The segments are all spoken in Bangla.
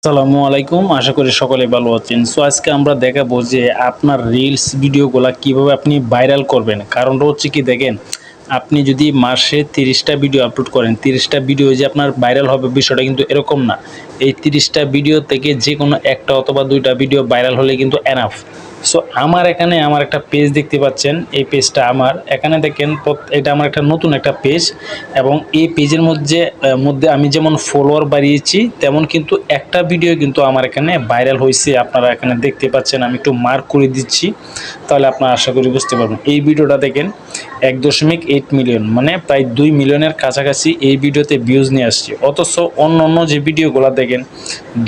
আসসালামু আলাইকুম, আশা করি সকলে ভালো আছেন। সো আজকে আমরা দেখাবো যে আপনার রিলস ভিডিওগুলা কিভাবে আপনি ভাইরাল করবেন। কারণটা হচ্ছে কি, দেখেন, আপনি যদি মাসে 30টা ভিডিও আপলোড করেন, 30টা ভিডিও যে আপনার ভাইরাল হবে বিষয়টা কিন্তু এরকম না। এই 30টা ভিডিও থেকে যে কোনো একটা অথবা 2টা ভিডিও ভাইরাল হলে কিন্তু এনাফ। সো আমার এখানে আমার একটা পেজ দেখতে পাচ্ছেন, এই পেজটা আমার এখানে দেখেন, এটা আমার একটা নতুন একটা পেজ এবং এই পেজের মধ্যে আমি যেমন ফলোয়ার বাড়িয়েছি তেমন কিন্তু একটা ভিডিও কিন্তু আমার এখানে ভাইরাল হয়েছে। আপনারা এখানে দেখতে পাচ্ছেন, আমি একটু মার্ক করে দিচ্ছি, তাহলে আপনারা আশা করি বুঝতে পারবেন। এই ভিডিওটা দেখেন 1.8 মিলিয়ন, মানে প্রায় 2 মিলিয়নের কাছাকাছি এই ভিডিওতে ভিউজ নিয়ে আসছে। অথচ অন্য যে ভিডিওগুলো দেখেন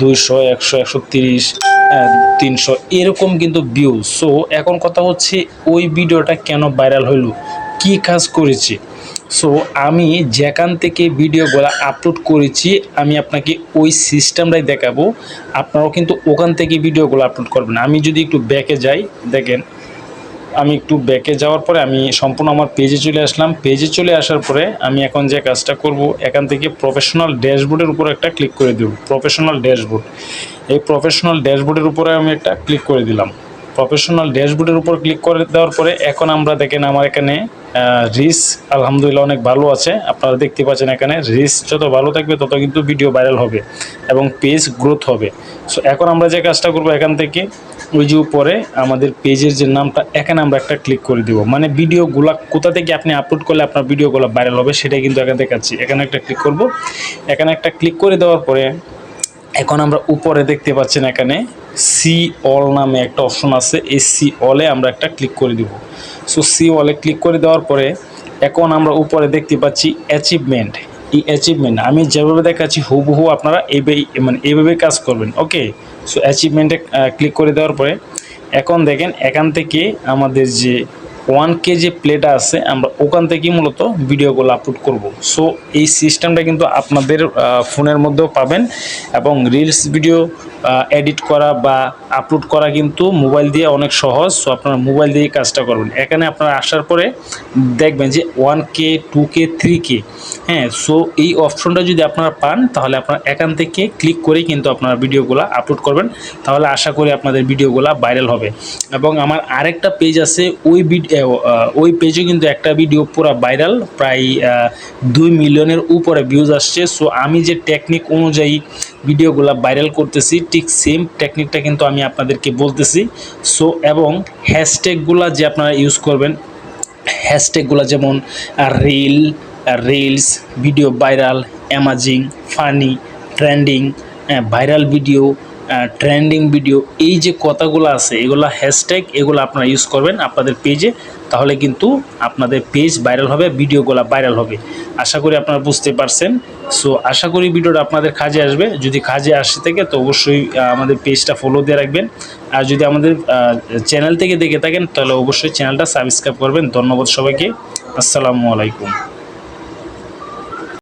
200, 100, 130, 300 এরকম কিন্তু ভিউজ। সো এখন কথা হচ্ছে, ওই ভিডিওটা কেন ভাইরাল হইলো, কি কাজ করেছি। সো আমি যেখান থেকে ভিডিওগুলো আপলোড করেছি আমি আপনাকে ওই সিস্টেমটাই দেখাবো। আপনারাও কিন্তু ওখান থেকে ভিডিওগুলো আপলোড করবেন। আমি যদি একটু ব্যাকে যাই, দেখেন আমি একটু ব্যাকে যাওয়ার পরে আমি সম্পূর্ণ আমার পেজে চলে আসলাম। পেজে চলে আসার পরে আমি এখন যে কাজটা করব, এখান থেকে প্রফেশনাল ড্যাশবোর্ডের উপর একটা ক্লিক করে দেব। প্রফেশনাল ড্যাশবোর্ড, এই প্রফেশনাল ড্যাশবোর্ডের উপরে আমি একটা ক্লিক করে দিলাম। প্রফেশনাল ড্যাশবোর্ডের উপর ক্লিক করে দেওয়ার পরে এখন আমরা দেখেন আমার এখানে রিচ আলহামদুলিল্লাহ অনেক ভালো আছে। আপনারা দেখতে পাচ্ছেন এখানে রিচ যত ভালো থাকবে তত কিন্তু ভিডিও ভাইরাল হবে এবং পেজ গ্রোথ হবে। সো এখন আমরা যে কাজটা করব, এখান থেকে ওই যে উপরে আমাদের পেজের যে নামটা, এখানে আমরা একটা ক্লিক করে দিব। মানে ভিডিওগুলা কোথা থেকে আপনি আপলোড করলে আপনার ভিডিওগুলো ভাইরাল হবে সেটাই কিন্তু এখানে দেখাচ্ছি। এখানে একটা ক্লিক করব। এখানে একটা ক্লিক করে দেওয়ার পরে এখন আমরা উপরে দেখতে পাচ্ছেন এখানে সি অল নামে একটা অপশন আছে। এই সি অলে আমরা একটা ক্লিক করে দিব। সো সি অলে ক্লিক করে দেওয়ার পরে এখন আমরা উপরে দেখতে পাচ্ছি অ্যাচিভমেন্ট। এই অ্যাচিভমেন্ট আমি যেভাবে দেখাচ্ছি হুবহু আপনারা এইভাবে কাজ করবেন। ওকে, সো অ্যাচিভমেন্টে ক্লিক করে দেওয়ার পরে এখন দেখেন এখান থেকে আমাদের যে 1K যে প্লেটা আছে আমরা ওখান থেকেই মূলত ভিডিওগুলো আপলোড করব। সো এই সিস্টেমটা কিন্তু আপনাদের ফোনের মধ্যেও পাবেন এবং রিলস ভিডিও এডিট করা বা আপলোড করা কিন্তু মোবাইল দিয়ে অনেক সহজ। সো আপনারা মোবাইল দিয়ে কাজটা করবেন। এখানে আপনারা আসার পরে দেখবেন যে 1K, 2K, 3K, হ্যাঁ। সো এই অপশনটা যদি আপনারা পান তাহলে আপনারা এখান থেকে ক্লিক করেই কিন্তু আপনারা ভিডিওগুলো আপলোড করবেন। তাহলে আশা করি আপনাদের ভিডিওগুলো ভাইরাল হবে। এবং আমার আরেকটা পেজ আছে, ওই পেজে কিন্তু একটা ভিডিও পুরো ভাইরাল, প্রায় 2 মিলিয়নের উপরে ভিউজ আসছে। সো আমি যে টেকনিক অনুযায়ী ভিডিওগুলো ভাইরাল করতেছি ঠিক সেম টেকনিকটা কিন্তু আমি আপনাদেরকে বলতেছি। সো এবং হ্যাশট্যাগুলো যে আপনারা ইউজ করবেন, হ্যাশট্যাগুলো যেমন reels, video viral, amazing, funny, trending, viral video, trending video, এই যে কথাগুলো আছে এগুলো হ্যাশট্যাগ, এগুলো আপনারা ইউজ করবেন আপনাদের পেজে। তাহলে কিন্তু আপনাদের পেজ ভাইরাল হবে, ভিডিওগুলো ভাইরাল হবে। আশা করি আপনারা বুঝতে পারছেন। সো আশা করি ভিডিওটা আপনাদের কাজে আসবে। যদি কাজে আসে থাকে তো অবশ্যই আমাদের পেজটা ফলো দিয়ে রাখবেন। আর যদি আমাদের চ্যানেল থেকে দেখে থাকেন তাহলে অবশ্যই চ্যানেলটা সাবস্ক্রাইব করবেন। ধন্যবাদ সবাইকে। আসসালামু আলাইকুম।